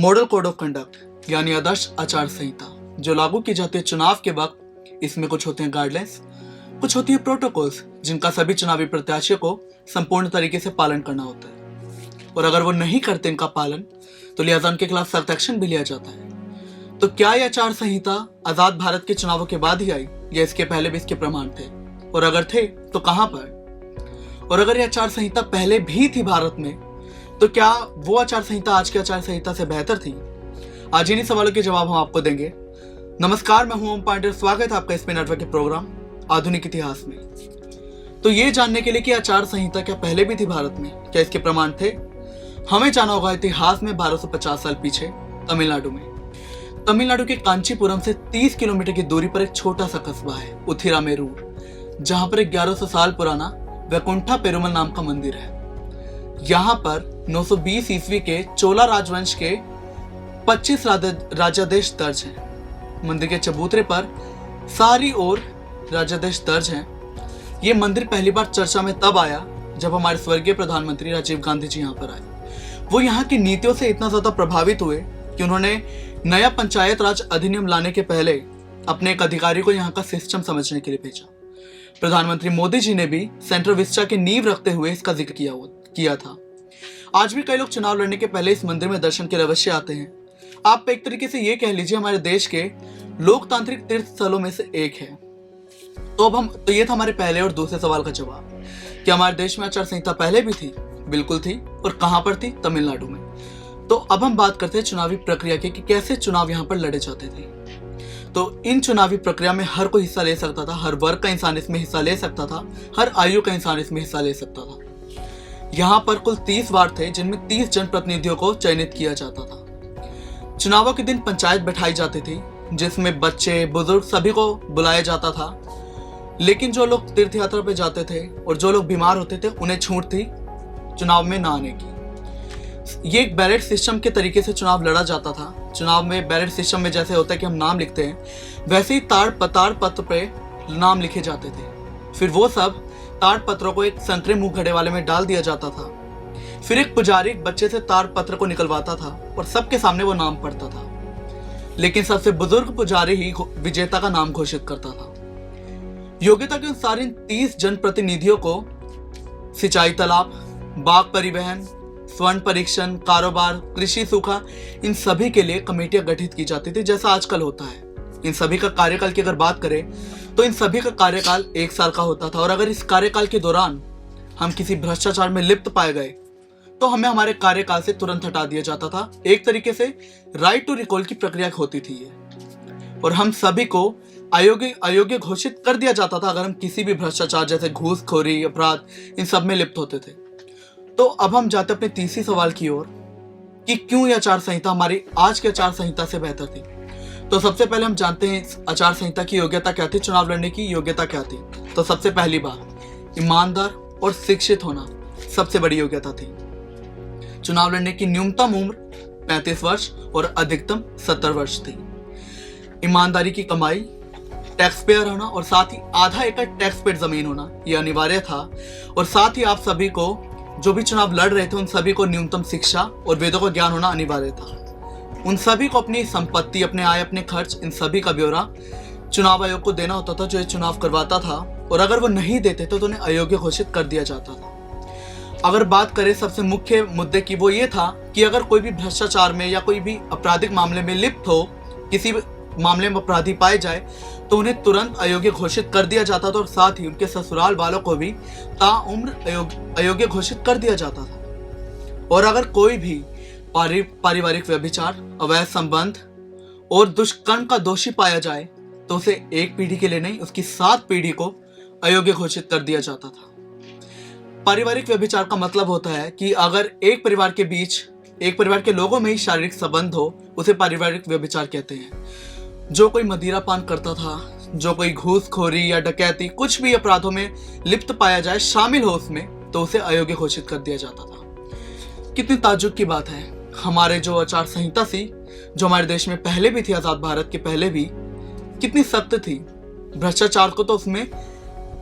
Model code of conduct यानी आदर्श आचार संहिता जो लागू की जाती है चुनाव के वक्त। इसमें कुछ होते हैं गाइडलाइंस, कुछ होती है प्रोटोकॉल्स जिनका सभी चुनावी प्रत्याशियों को संपूर्ण तरीके से पालन करना होता है, और अगर वो नहीं करते इनका पालन तो लिहाजा उनके खिलाफ सख्त एक्शन भी लिया जाता है। तो क्या यह आचार संहिता आजाद भारत के चुनावों के बाद ही आई या इसके पहले भी इसके प्रमाण थे, और अगर थे तो कहां पर? और अगर यह आचार संहिता पहले भी थी भारत में तो क्या वो आचार संहिता आज की आचार संहिता से बेहतर थी? आज इन्हीं सवालों के जवाब हम आपको देंगे। नमस्कार, मैं हूं ओम पांडे, स्वागत है आपका स्पेन नेटवर्क के प्रोग्राम आधुनिक इतिहास में। तो ये जानने के लिए कि आचार संहिता क्या पहले भी थी भारत में, क्या इसके प्रमाण थे, हमें जाना होगा इतिहास में 1250 साल पीछे तमिलनाडु में। तमिलनाडु के कांचीपुरम से 30 किलोमीटर की दूरी पर एक छोटा सा कस्बा है उथिरामेरूर, जहां पर 1100 साल पुराना वैकुंठा पेरुमल नाम का मंदिर है। यहाँ पर 920 ईस्वी के चोला राजवंश के 25 राजादेश दर्ज हैं। मंदिर के चबूतरे पर सारी ओर राजादेश दर्ज हैं। ये मंदिर पहली बार चर्चा में तब आया जब हमारे स्वर्गीय प्रधानमंत्री राजीव गांधी जी यहाँ पर आए। वो यहाँ की नीतियों से इतना ज्यादा प्रभावित हुए कि उन्होंने नया पंचायत राज अधिनियम लाने के पहले अपने एक अधिकारी को यहाँ का सिस्टम समझने के लिए भेजा। प्रधानमंत्री मोदी जी ने भी सेंट्रल विस्टा की नींव रखते हुए इसका जिक्र किया था। आज भी कई लोग चुनाव लड़ने के पहले इस मंदिर में दर्शन के लिए अवश्य आते हैं। आप एक तरीके से ये कह लीजिए हमारे देश के लोकतांत्रिक तीर्थ स्थलों में से एक है। तो ये था हमारे पहले और दूसरे सवाल का जवाब कि हमारे देश में आचार संहिता पहले भी थी। बिल्कुल थी, और कहां पर थी? तमिलनाडु में। तो अब हम बात करते हैं चुनावी प्रक्रिया की कि कैसे चुनाव यहाँ पर लड़े जाते थे। तो इन चुनावी प्रक्रिया में हर कोई हिस्सा ले सकता था, हर वर्ग का इंसान इसमें हिस्सा ले सकता था, हर आयु का इंसान इसमें हिस्सा ले सकता था। यहाँ पर कुल 30 वार्ड थे जिनमें 30 जनप्रतिनिधियों को चयनित किया जाता था। चुनावों के दिन पंचायत बैठाई जाती थी जिसमें बच्चे बुजुर्ग सभी को बुलाया जाता था, लेकिन जो लोग तीर्थ यात्रा पे जाते थे और जो लोग बीमार होते थे उन्हें छूट थी चुनाव में ना आने की। ये एक बैलेट सिस्टम के तरीके से चुनाव लड़ा जाता था। चुनाव में बैलेट सिस्टम में जैसे होता है कि हम नाम लिखते हैं, वैसे ही ताड़ पत्र पे नाम लिखे जाते थे। फिर वो सब ताड़ पत्रों को एक संतरे मुंह घड़े वाले में डाल दिया जाता था। फिर एक पुजारी एक बच्चे से ताड़ पत्र को निकलवाता था और सबके सामने वो नाम पढ़ता था, लेकिन सबसे बुजुर्ग पुजारी ही विजेता का नाम घोषित करता था। योग्यता के अनुसार इन 30 जनप्रतिनिधियों को सिंचाई तालाब, बाग परिवहन, स्वर्ण परीक्षण, कारोबार, कृषि सूखा, इन सभी के लिए कमेटियां गठित की जाती थी जैसा आजकल होता है। इन सभी का कार्यकाल की अगर बात करें तो इन सभी का कार्यकाल 1 साल का होता था, और अगर इस कार्यकाल के दौरान हम किसी भ्रष्टाचार में लिप्त पाए गए तो हमें हमारे कार्यकाल से तुरंत हटा दिया जाता था। एक तरीके से राइट टू रिकॉल की प्रक्रिया होती थी ये, और हम सभी को अयोग्य घोषित कर दिया जाता था अगर हम किसी भी भ्रष्टाचार जैसे घूसखोरी, अपराध, इन सब में लिप्त होते थे। तो अब हम जाते अपने तीसरी सवाल की ओर कि क्यों यह आचार संहिता हमारी आज की आचार संहिता से बेहतर थी। तो सबसे पहले हम जानते हैं आचार संहिता की योग्यता क्या थी, चुनाव लड़ने की योग्यता क्या थी। तो सबसे पहली बात, ईमानदार और शिक्षित होना सबसे बड़ी योग्यता थी। चुनाव लड़ने की न्यूनतम उम्र 35 वर्ष और अधिकतम 70 वर्ष थी। ईमानदारी की कमाई, टैक्स पेयर होना और साथ ही आधा एकड़ टैक्स पेड जमीन होना यह अनिवार्य था। और साथ ही आप सभी को, जो भी चुनाव लड़ रहे थे, उन सभी को न्यूनतम शिक्षा और वेदों का ज्ञान होना अनिवार्य था। उन सभी को अपनी संपत्ति, अपने आय, अपने खर्च, इन सभी का ब्यौरा चुनाव आयोग को देना होता था जो ये चुनाव करवाता था, और अगर वो नहीं देते तो उन्हें अयोग्य घोषित कर दिया जाता था। अगर बात करें सबसे मुख्य मुद्दे की, वो ये था कि अगर कोई भी भ्रष्टाचार में या कोई भी आपराधिक मामले में लिप्त हो, किसी मामले में अपराधी पाए जाए तो उन्हें तुरंत अयोग्य घोषित कर दिया जाता था, और साथ ही उनके ससुराल वालों को भी ताउम्र अयोग्य घोषित कर दिया जाता था। और अगर कोई भी पारिवारिक व्यभिचार, अवैध संबंध और दुष्कर्म का दोषी पाया जाए तो उसे 1 पीढ़ी के लिए नहीं, उसकी 7 पीढ़ी को अयोग्य घोषित कर दिया जाता था। पारिवारिक व्यभिचार का मतलब होता है कि अगर एक परिवार के लोगों में ही शारीरिक संबंध हो, उसे पारिवारिक व्यभिचार कहते हैं। जो कोई मदिरापान करता था, जो कोई घूसखोरी या डकैती, कुछ भी अपराधों में लिप्त पाया जाए, शामिल हो उसमें, तो उसे अयोग्य घोषित कर दिया जाता था। कितनी ताज्जुब की बात है, हमारे जो आचार संहिता थी, जो हमारे देश में पहले भी थी, आजाद भारत के पहले भी, कितनी सख्त थी। भ्रष्टाचार को तो उसमें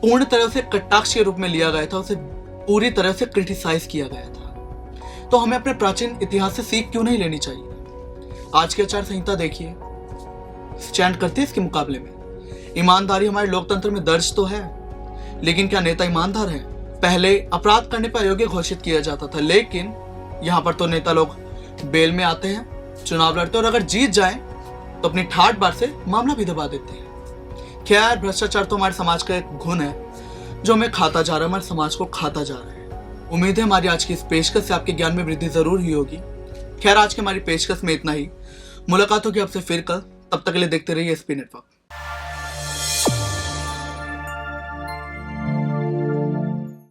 पूर्ण तरह से कटाक्ष के रूप में लिया गया था, उसे पूरी तरह से क्रिटिसाइज किया गया था। तो हमें अपने प्राचीन इतिहास से सीख क्यों नहीं लेनी चाहिए? आज की आचार संहिता देखिए, स्टैंड करती है इसके मुकाबले में। ईमानदारी हमारे लोकतंत्र में दर्ज तो है, लेकिन क्या नेता ईमानदार है? पहले अपराध करने पर अयोग्य घोषित किया जाता था, लेकिन यहाँ पर तो नेता लोग बेल में आते हैं, चुनाव लड़ते हैं और अगर जीत जाए तो अपनी ठाट बाट से मामला भी दबा देते हैं। खैर, भ्रष्टाचार तो हमारे समाज का एक गुण है जो हमें खाता जा रहा है, हमारे समाज को खाता जा रहा है। उम्मीद है हमारी आज की इस पेशकश से आपके ज्ञान में वृद्धि जरूर हुई होगी। खैर, आज की हमारी पेशकश में इतना ही। मुलाकात होगी आपसे फिर कल, तब तक के लिए देखते रहिए एसपी नेटवर्क।